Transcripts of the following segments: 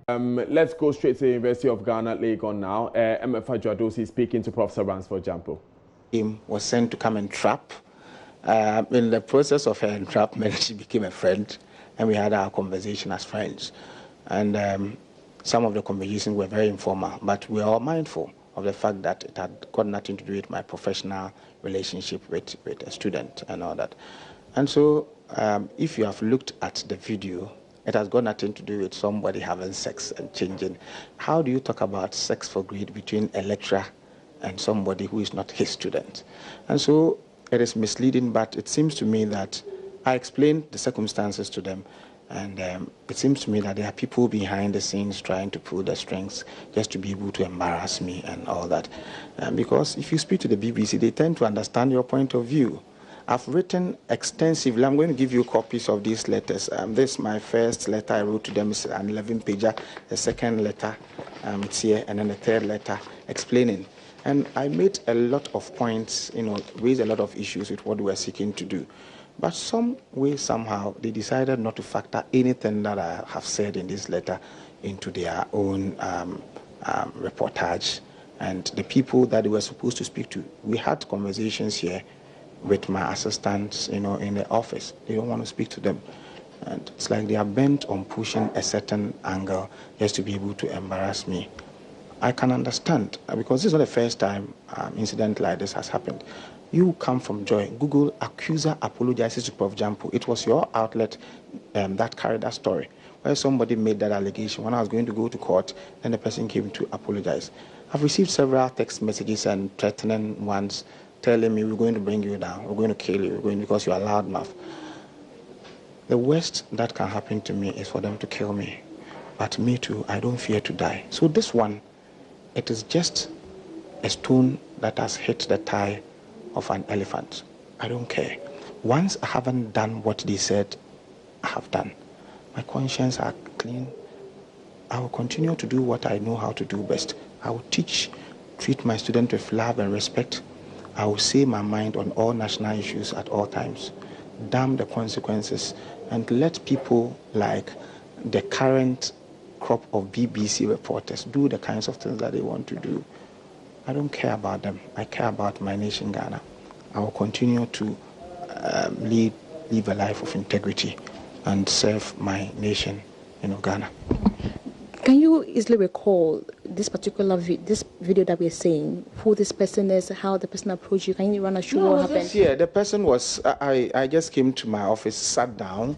Let's go straight to the University of Ghana, Legon now. MFA Jadosi speaking to Professor Ransford Jampo. Him was sent to come and trap. In the process of her entrapment, she became a friend, and we had our conversation as friends. And some of the conversations were very informal, but we are all mindful of the fact that it had got nothing to do with my professional relationship with a student and all that. And so, if you have looked at the video, it has got nothing to do with somebody having sex and changing. How do you talk about sex for grade between a lecturer and somebody who is not his student? And so it is misleading, but it seems to me that I explained the circumstances to them, and it seems to me that there are people behind the scenes trying to pull the strings just to be able to embarrass me and all that. Because if you speak to the BBC, they tend to understand your point of view. I've written extensively. I'm going to give you copies of these letters. This is my first letter I wrote to them. It's an 11-pager. The second letter, it's here, and then the third letter explaining. And I made a lot of points, raised a lot of issues with what we were seeking to do. But some way, somehow, they decided not to factor anything that I have said in this letter into their own reportage. And the people that they were supposed to speak to, we had conversations here with my assistants, in the office. They don't want to speak to them. And it's like they are bent on pushing a certain angle just to be able to embarrass me. I can understand, because this is not the first time incident like this has happened. You come from Joy. Google accuser apologizes to Prof. Jampo. It was your outlet that carried that story, where somebody made that allegation. When I was going to go to court, then the person came to apologize. I've received several text messages and threatening ones telling me, we're going to bring you down, we're going to kill you, because you are loudmouth. The worst that can happen to me is for them to kill me. But me too, I don't fear to die. So this one, it is just a stone that has hit the thigh of an elephant. I don't care. Once I haven't done what they said I have done, my conscience are clean. I will continue to do what I know how to do best. I will treat my students with love and respect. I will say my mind on all national issues at all times. Damn the consequences, and let people like the current crop of BBC reporters do the kinds of things that they want to do. I don't care about them. I care about my nation, Ghana. I will continue to live a life of integrity and serve my nation, Ghana. Can you easily recall this particular this video that we're saying, who this person is, how the person approached you? Can you run us through what happened? Yeah, the person was, I just came to my office, sat down.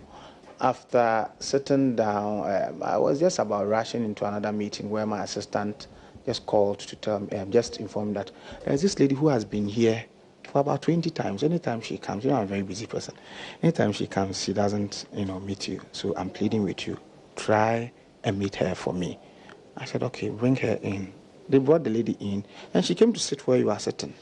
After sitting down, I was just about rushing into another meeting where my assistant just called to tell me, just informed that there's this lady who has been here for about 20 times. Anytime she comes, I'm a very busy person. Anytime she comes, she doesn't, meet you. So I'm pleading with you, try and meet her for me. I said, okay, bring her in. They brought the lady in, and she came to sit where you are sitting.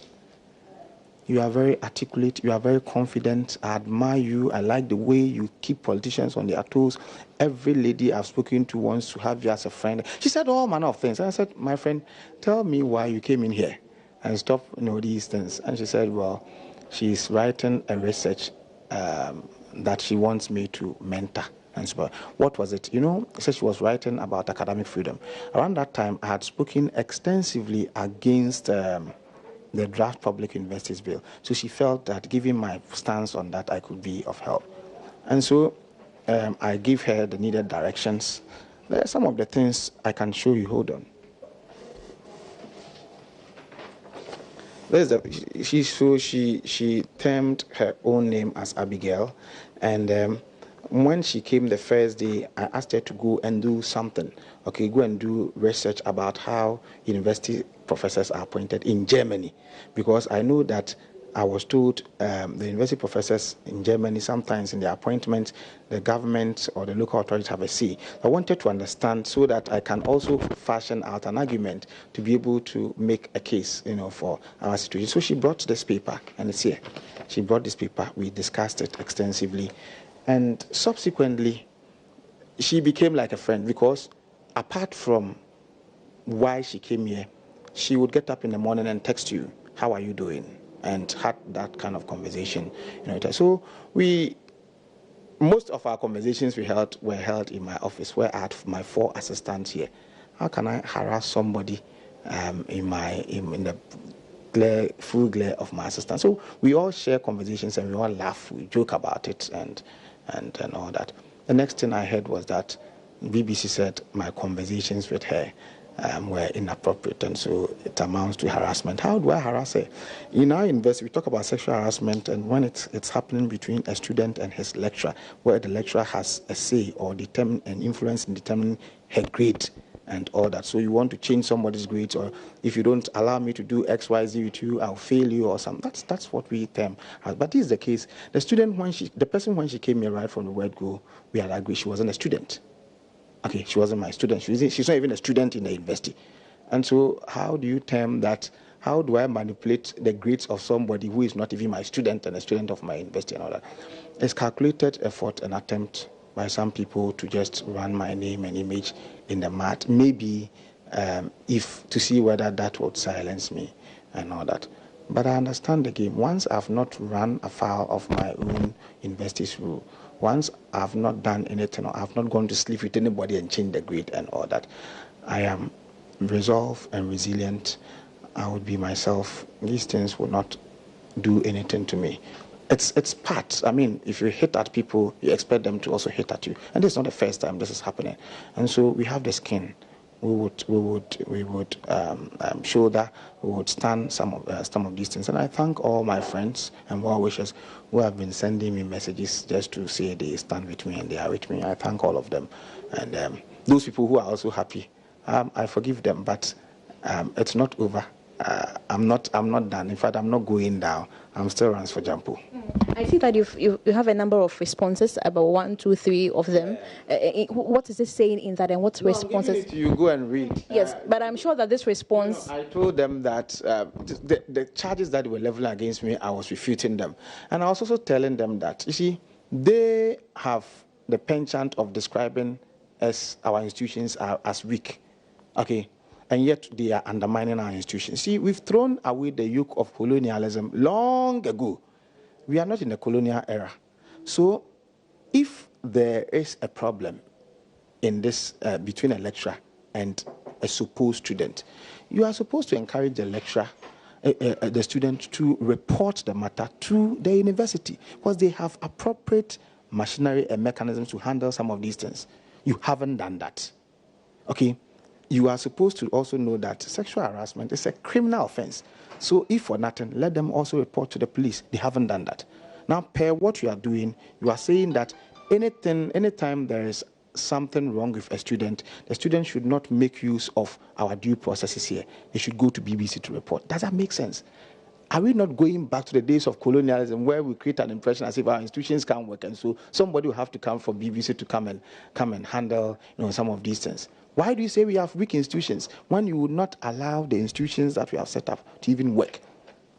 You are very articulate, you are very confident. I admire you. I like the way you keep politicians on their toes. Every lady I've spoken to wants to have you as a friend. She said all manner of things. And I said, my friend, tell me why you came in here and stop these things. And she said, well, she's writing a research that she wants me to mentor. And so, what was it? She said she was writing about academic freedom. Around that time, I had spoken extensively against the draft Public Universities Bill. So she felt that giving my stance on that, I could be of help. And so I gave her the needed directions. There are some of the things I can show you. Hold on. She termed her own name as Abigail, and when she came the first day, I asked her to go and do something. Okay, go and do research about how university professors are appointed in Germany, because I know that I was told the university professors in Germany, sometimes in their appointments, the government or the local authorities have a say. I wanted to understand so that I can also fashion out an argument to be able to make a case, for our situation. So she brought this paper, and it's here. She brought this paper. We discussed it extensively. And subsequently, she became like a friend, because apart from why she came here, she would get up in the morning and text you, how are you doing? And had that kind of conversation. So we most of our conversations were held in my office, where I had my 4 assistants here. How can I harass somebody in the full glare of my assistant? So we all share conversations and we all laugh, we joke about it and all that. The next thing I heard was that BBC said my conversations with her were inappropriate, and so it amounts to harassment. How do I harass her? In our university, we talk about sexual harassment, and when it's happening between a student and his lecturer, where the lecturer has a say or determine an influence in determining her grade and all that. So you want to change somebody's grades, or if you don't allow me to do X, Y, Z with you, I'll fail you or something. That's what we term. But this is the case. The person when she came here right from the word go, we had agreed she wasn't a student. Okay, she wasn't my student. She's not even a student in the university. And so how do you term that? How do I manipulate the grades of somebody who is not even my student and a student of my university and all that? It's calculated effort and attempt by some people to just run my name and image in the mat. Maybe if to see whether that would silence me and all that. But I understand the game. Once I've not run afoul of my own university's rule, once I've not done anything, or I've not gone to sleep with anybody and changed the grade and all that, I am resolved and resilient. I would be myself. These things will not do anything to me. It's part. I mean, if you hit at people, you expect them to also hit at you. And this is not the first time this is happening. And so we have the skin. We would shoulder, we would stand some of these things. And I thank all my friends and well wishers who have been sending me messages just to say they stand with me and they are with me. I thank all of them. And those people who are also happy, I forgive them, but it's not over. I'm not done. In fact, I'm not going down. I'm still runs for Jampu. I see that you have a number of responses, about 1, 2, 3 of them. What is it saying in that, and what responses? You go and read. Yes, but I'm sure that this response. I told them that the charges that were leveling against me, I was refuting them, and I was also telling them that, you see, they have the penchant of describing our institutions as weak. Okay. And yet they are undermining our institutions. See, we've thrown away the yoke of colonialism long ago. We are not in the colonial era. So if there is a problem in this between a lecturer and a supposed student, you are supposed to encourage the lecturer, the student, to report the matter to the university, because they have appropriate machinery and mechanisms to handle some of these things. You haven't done that. Okay? You are supposed to also know that sexual harassment is a criminal offense. So if for nothing, let them also report to the police. They haven't done that. Now, per what you are doing, you are saying that anytime there is something wrong with a student, the student should not make use of our due processes here. They should go to BBC to report. Does that make sense? Are we not going back to the days of colonialism where we create an impression as if our institutions can't work, and so somebody will have to come from BBC to come and handle some of these things? Why do you say we have weak institutions when you would not allow the institutions that we have set up to even work?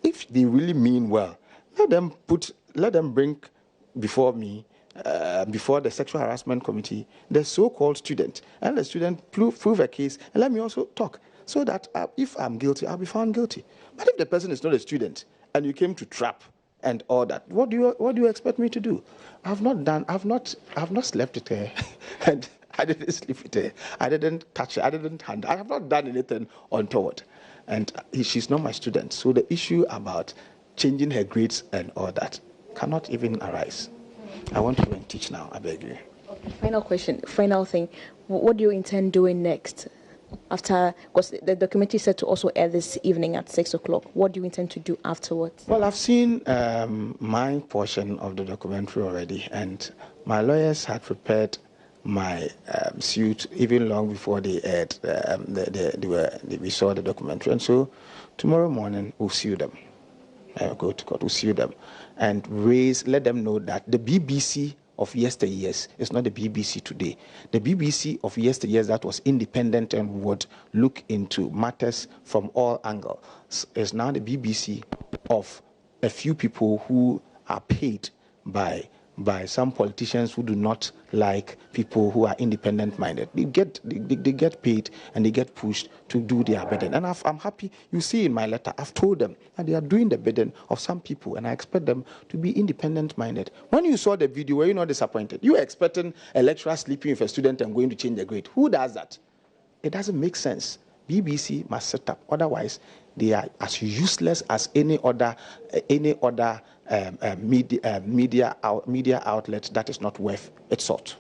If they really mean well, let them bring before me, before the sexual harassment committee, the so-called student, and the student prove a case, and let me also talk, so that if I'm guilty, I'll be found guilty. But if the person is not a student and you came to trap and all that, what do you expect me to do? I've not slept with her, and I didn't sleep with her. I didn't touch her. I didn't handle. I have not done anything untoward. And she's not my student. So the issue about changing her grades and all that cannot even arise. I want to go and teach now. I beg you. Okay, final question. Final thing. What do you intend doing next? After, because the documentary is set to also air this evening at 6 o'clock. What do you intend to do afterwards? Well, I've seen my portion of the documentary already, and my lawyers had prepared my suit even long before they aired. We saw the documentary, and so tomorrow morning we'll sue them. Go to court, we'll sue them, and let them know that the BBC of yesteryears is not the BBC today. The BBC of yesteryears that was independent and would look into matters from all angles is now the BBC of a few people who are paid by by some politicians who do not like people who are independent-minded. They get paid and they get pushed to do their bidding. And I'm happy. You see in my letter, I've told them that they are doing the bidding of some people, and I expect them to be independent-minded. When you saw the video, were you not disappointed? You were expecting a lecturer sleeping with a student and going to change the grade. Who does that? It doesn't make sense. BBC must set up. Otherwise, they are as useless as any other media outlet that is not worth its salt.